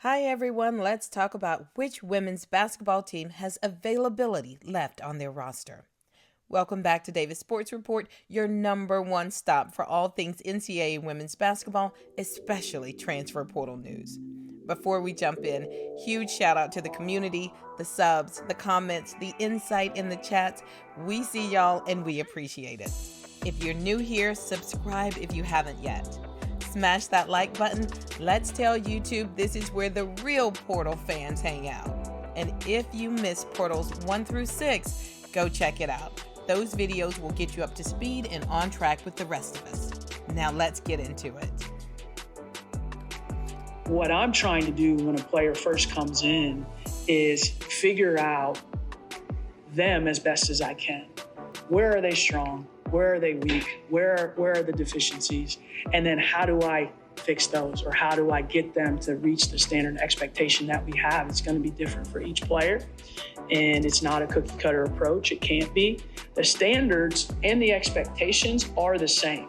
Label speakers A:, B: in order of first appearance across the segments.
A: Hi everyone, let's talk about which women's basketball team has availability left on their roster. Welcome back to Davis Sports Report, your number one stop for all things NCAA women's basketball, especially transfer portal news. Before we jump in, huge shout out to the community, the subs, the comments, the insight in the chats. We see y'all and we appreciate it. If you're new here, subscribe if you haven't yet. Smash that like button. Let's tell YouTube this is where the real portal fans hang out. And if you missed portals 1 through 6, go check it out. Those videos will get you up to speed and on track with the rest of us. Now let's get into it.
B: What I'm trying to do when a player first comes in is figure out them as best as I can. Where are they strong? Where are they weak? Where are the deficiencies? And then how do I fix those? Or how do I get them to reach the standard expectation that we have? It's going to be different for each player. And it's not a cookie cutter approach. It can't be. The standards and the expectations are the same.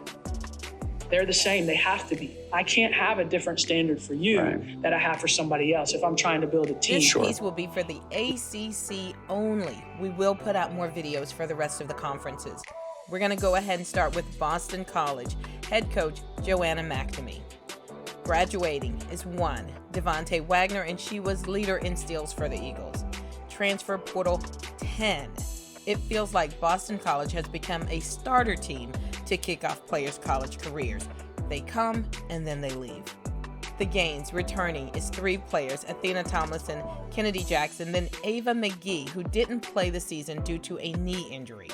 B: They're the same. They have to be. I can't have a different standard for you that I have for somebody else if I'm trying to build a team.
A: This piece will be for the ACC only. We will put out more videos for the rest of the conferences. We're going to go ahead and start with Boston College head coach Joanna McNamee. Graduating is 1, Devontae Wagner, and she was leader in steals for the Eagles. Transfer portal 10. It feels like Boston College has become a starter team to kick off players' college careers. They come and then they leave. The gains returning is 3 players, Athena Tomlinson, Kennedy Jackson, then Ava McGee, who didn't play the season due to a knee injury.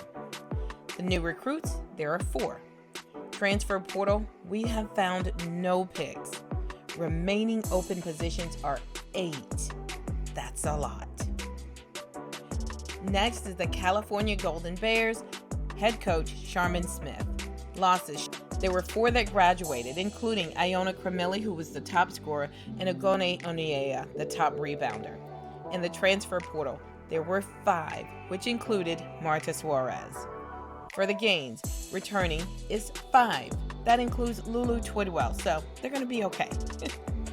A: The new recruits, there are 4. Transfer portal, we have found no picks. Remaining open positions are 8. That's a lot. Next is the California Golden Bears, head coach Sharman Smith. Losses, there were 4 that graduated, including Iona Cremilli, who was the top scorer, and Ogone Oniea, the top rebounder. In the transfer portal, there were 5, which included Marta Suarez. For the gains, returning is 5. That includes Lulu Twidwell, so they're going to be okay.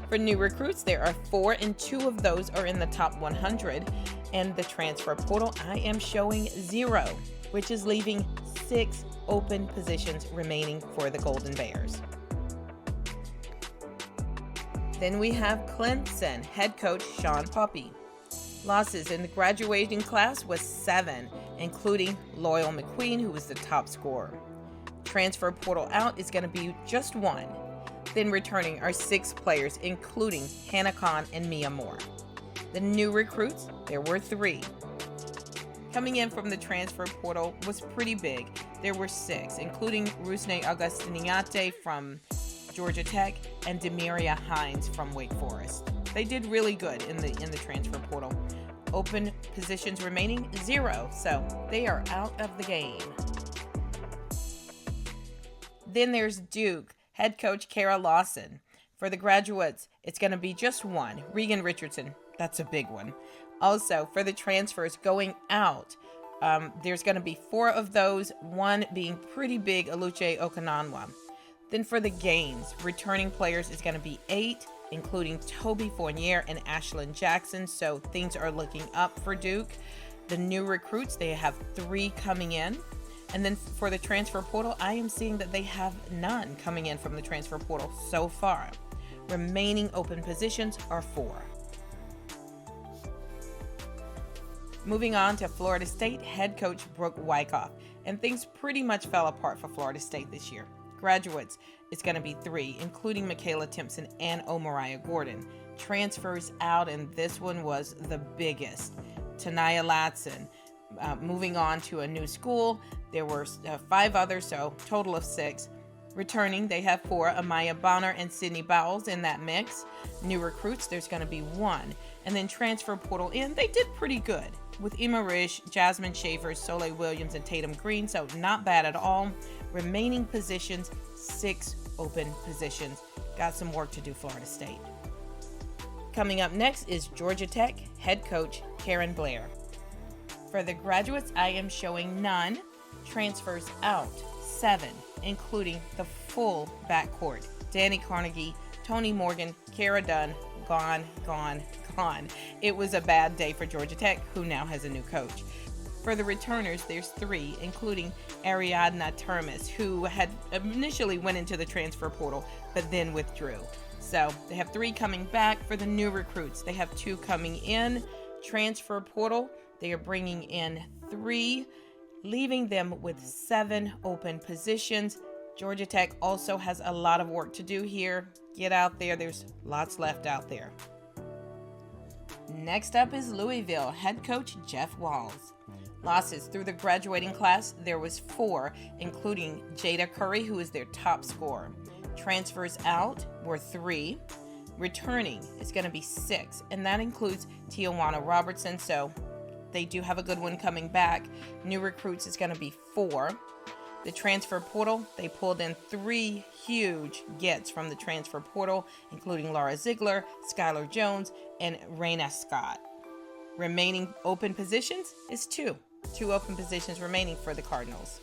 A: For new recruits, there are 4, and 2 of those are in the top 100. And the transfer portal, I am showing 0, which is leaving 6 open positions remaining for the Golden Bears. Then we have Clemson head coach Sean Puppy. Losses in the graduating class was 7, including Loyal McQueen, who was the top scorer. Transfer portal out is going to be just 1. Then returning are 6 players, including Hannah Kahn and Mia Moore. The new recruits, there were 3. Coming in from the transfer portal was pretty big. There were 6, including Rusne Augustiniate from Georgia Tech and Demiria Hines from Wake Forest. They did really good in the transfer portal. Open positions remaining 0, so they are out of the game. Then there's Duke head coach Kara Lawson. For the graduates, it's going to be just 1, Regan Richardson. That's a big one. Also, for the transfers going out, there's going to be 4 of those, 1 being pretty big, Aluche Okananwa. Then for the gains, returning players is going to be 8, including Toby Fournier and Ashlyn Jackson, so things are looking up for Duke. The new recruits, they have 3 coming in. And then for the transfer portal, I am seeing that they have none coming in from the transfer portal so far. Remaining open positions are 4. Moving on to Florida State head coach Brooke Wyckoff, and things pretty much fell apart for Florida State this year. Graduates, it's going to be 3, including Michaela Timpson and Omariah Gordon. Transfers out, and this one was the biggest. Tanaya Latson, moving on to a new school. There were 5 others, so total of 6. Returning, they have 4, Amaya Bonner and Sydney Bowles in that mix. New recruits, there's going to be 1. And then transfer portal in, they did pretty good with Emma Rish, Jasmine Schaefer, Soleil Williams, and Tatum Green, so not bad at all. Remaining positions, 6 open positions. Got some work to do, Florida State. Coming up next is Georgia Tech head coach Karen Blair. For the graduates, I am showing none. Transfers out, 7, including the full backcourt. Danny Carnegie, Tony Morgan, Kara Dunn, gone. It was a bad day for Georgia Tech, who now has a new coach. For the returners, there's 3, including Ariadna Termes, who had initially went into the transfer portal, but then withdrew. So they have 3 coming back. For the new recruits, they have 2 coming in. Transfer portal, they are bringing in 3, leaving them with 7 open positions. Georgia Tech also has a lot of work to do here. Get out there. There's lots left out there. Next up is Louisville, head coach Jeff Walz. Losses through the graduating class, there was 4, including Jada Curry, who is their top scorer. Transfers out were 3. Returning is going to be 6, and that includes Tijuana Robertson, so they do have a good one coming back. New recruits is going to be 4. The transfer portal, they pulled in 3 huge gets from the transfer portal, including Laura Ziegler, Skylar Jones, and Raina Scott. Remaining open positions is 2. 2 open positions remaining for the Cardinals.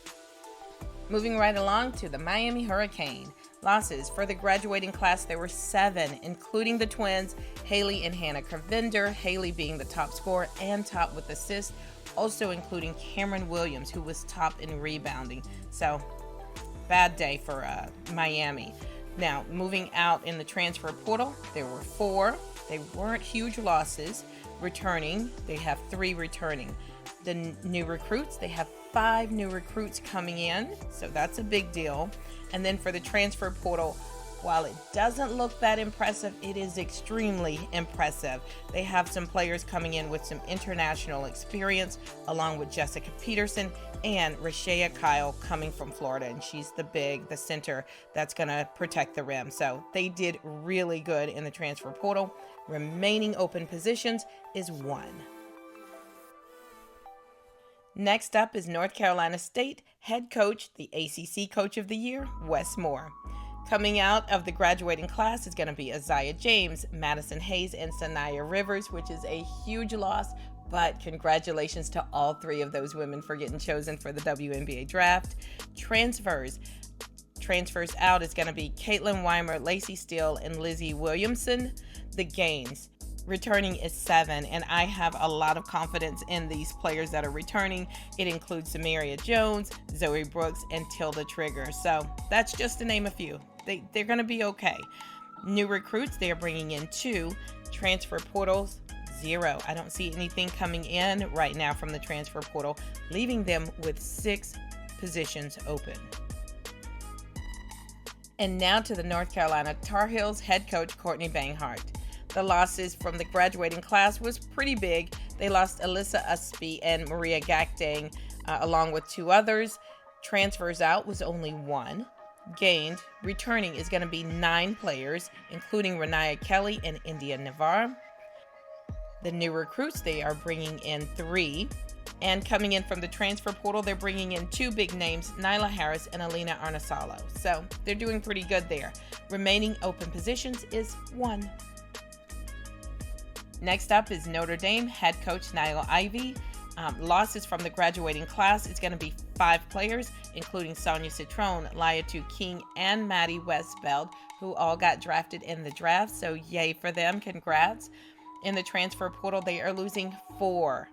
A: Moving right along to the Miami Hurricane. Losses for the graduating class, there were 7, including the twins, Haley and Hannah Carvender, Haley being the top scorer and top with assists, also including Cameron Williams, who was top in rebounding. So, bad day for Miami. Now, moving out in the transfer portal, there were 4. They weren't huge losses. Returning, they have 3 returning. The new recruits, they have 5 new recruits coming in, so that's a big deal. And then for the transfer portal, while it doesn't look that impressive, it is extremely impressive. They have some players coming in with some international experience, along with Jessica Peterson and Rashea Kyle coming from Florida, and she's the center that's going to protect the rim. So they did really good in the transfer portal. Remaining open positions is 1. Next up is North Carolina State head coach, the ACC Coach of the Year, Wes Moore. Coming out of the graduating class is going to be Isaiah James, Madison Hayes, and Sanaya Rivers, which is a huge loss, but congratulations to all 3 of those women for getting chosen for the WNBA draft. Transfers out is going to be Caitlin Weimer, Lacey Steele, and Lizzie Williamson. The gains. Returning is 7, and I have a lot of confidence in these players that are returning. It includes Samaria Jones, Zoe Brooks, and Tilda Trigger. So that's just to name a few. They're going to be okay. New recruits, they are bringing in 2. Transfer portals, 0. I don't see anything coming in right now from the transfer portal, leaving them with 6 positions open. And now to the North Carolina Tar Heels head coach Courtney Banghart. The losses from the graduating class was pretty big. They lost Alyssa Usby and Maria Gakdang, along with 2 others. Transfers out was only 1. Gained, returning is going to be 9 players, including Renaya Kelly and India Navarre. The new recruits, they are bringing in 3. And coming in from the transfer portal, they're bringing in 2 big names, Nyla Harris and Alina Arnasalo. So they're doing pretty good there. Remaining open positions is 1. Next up is Notre Dame head coach Niall Ivey. Losses from the graduating class is going to be 5 players, including Sonia Citron, Liatu King, and Maddie Westbeld, who all got drafted in the draft. So yay for them. Congrats. In the transfer portal, they are losing 4.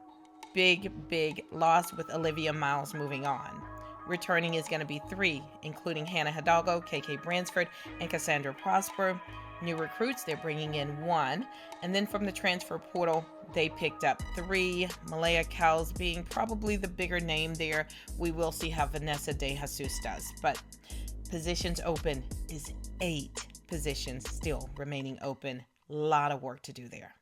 A: Big loss with Olivia Miles moving on. Returning is going to be 3, including Hannah Hidalgo, KK Bransford, and Cassandra Prosper. New recruits, they're bringing in 1. And then from the transfer portal, they picked up 3. Malaya Cowles being probably the bigger name there. We will see how Vanessa De Jesus does. But positions open is 8 positions still remaining open. A lot of work to do there.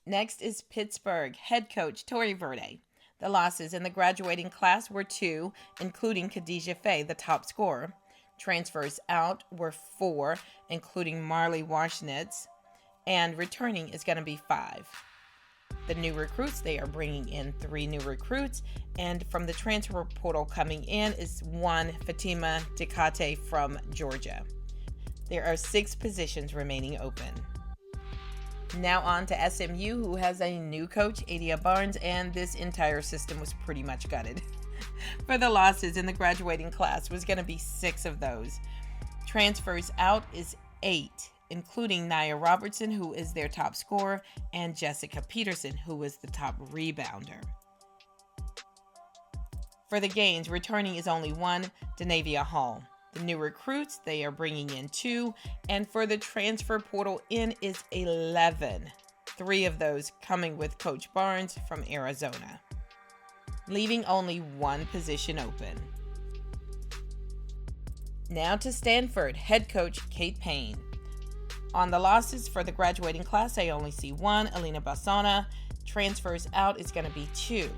A: Next is Pittsburgh head coach Tori Verde. The losses in the graduating class were 2, including Khadijah Faye, the top scorer. Transfers out were 4, including Marley Washnitz, and returning is going to be 5. The new recruits, they are bringing in 3 new recruits, and from the transfer portal coming in is 1, Fatima Dekate from Georgia. There are 6 positions remaining open. Now on to SMU, who has a new coach, Adia Barnes, and this entire system was pretty much gutted. For the losses in the graduating class was going to be 6 of those. Transfers out is 8, including Nia Robertson, who is their top scorer, and Jessica Peterson, who is the top rebounder. For the gains, returning is only 1, Denavia Hall. The new recruits, they are bringing in 2, and for the transfer portal in is 11. 3 of those coming with Coach Barnes from Arizona, leaving only 1 position open. Now to Stanford, head coach Kate Payne. On the losses for the graduating class, I only see 1, Alina Bassana. Transfers out is going to be 2.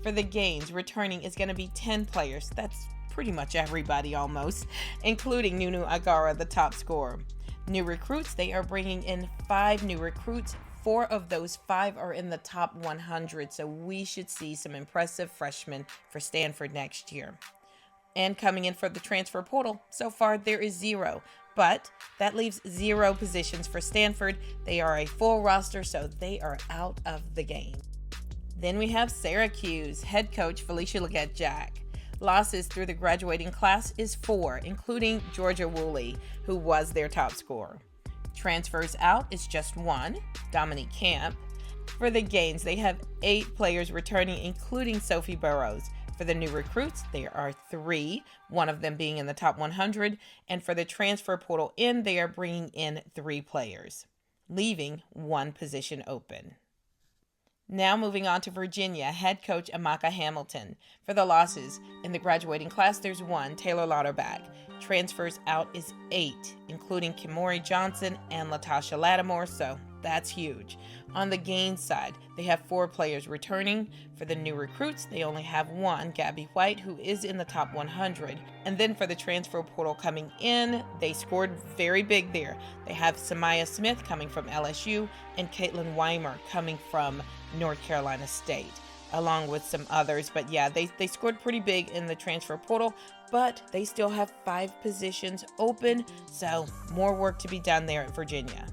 A: For the gains, returning is going to be 10 players. That's pretty much everybody almost, including Nunu Agara, the top scorer. New recruits, they are bringing in 5 new recruits. 4 of those 5 are in the top 100, so we should see some impressive freshmen for Stanford next year. And coming in for the transfer portal, so far there is 0, but that leaves 0 positions for Stanford. They are a full roster, so they are out of the game. Then we have Syracuse, head coach Felicia Leggett-Jack. Losses through the graduating class is 4, including Georgia Woolley, who was their top scorer. Transfers out is just 1, Dominique Camp. For the gains, they have 8 players returning, including Sophie Burrows. For the new recruits, there are 3, one of them being in the top 100. And for the transfer portal in, they are bringing in 3 players, leaving 1 position open. Now moving on to Virginia, head coach Amaka Hamilton. For the losses, in the graduating class, there's 1, Taylor Lauterbach. Transfers out is 8, including Kimori Johnson and Latasha Lattimore, so that's huge. On the gains side, they have 4 players returning. For the new recruits, they only have 1, Gabby White, who is in the top 100. And then for the transfer portal coming in, they scored very big there. They have Samaya Smith coming from LSU and Caitlin Weimer coming from North Carolina State, along with some others. But yeah, they scored pretty big in the transfer portal, but they still have 5 positions open, so more work to be done there at Virginia.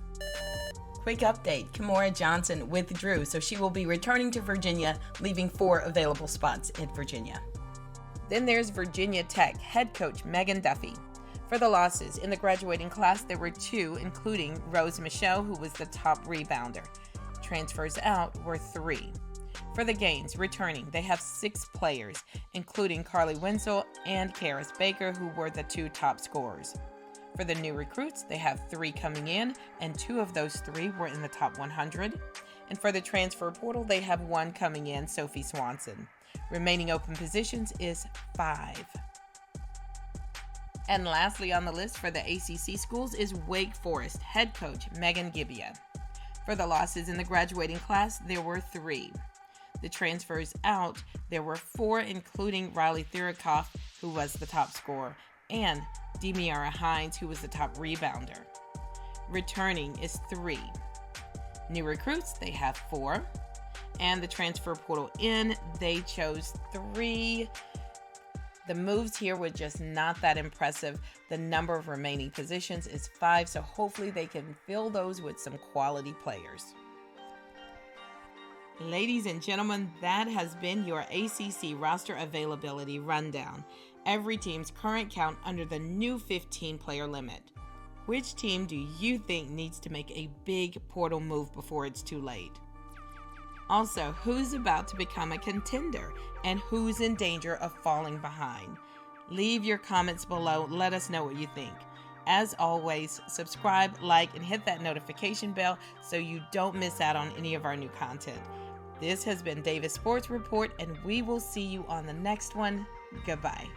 A: Quick update, Kimora Johnson withdrew, so she will be returning to Virginia, leaving 4 available spots at Virginia. Then there's Virginia Tech head coach Megan Duffy. For the losses, in the graduating class, there were 2, including Rose Michaud, who was the top rebounder. Transfers out were 3. For the gains, returning, they have 6 players, including Carly Wenzel and Karis Baker, who were the 2 top scorers. For the new recruits, they have 3 coming in, and 2 of those 3 were in the top 100. And for the transfer portal, they have 1 coming in, Sophie Swanson. Remaining open positions is 5. And lastly on the list for the ACC schools is Wake Forest head coach Megan Gibbia. For the losses in the graduating class, there were 3. The transfers out, there were 4, including Riley Thirikoff, who was the top scorer, and Demiara Hines, who was the top rebounder. Returning is 3. New recruits, they have 4. And the transfer portal in, they chose 3. The moves here were just not that impressive. The number of remaining positions is 5, so hopefully they can fill those with some quality players. Ladies and gentlemen, that has been your ACC roster availability rundown. Every team's current count under the new 15-player limit. Which team do you think needs to make a big portal move before it's too late? Also, who's about to become a contender and who's in danger of falling behind? Leave your comments below. Let us know what you think. As always, subscribe, like, and hit that notification bell so you don't miss out on any of our new content. This has been Davis Sports Report, and we will see you on the next one. Goodbye.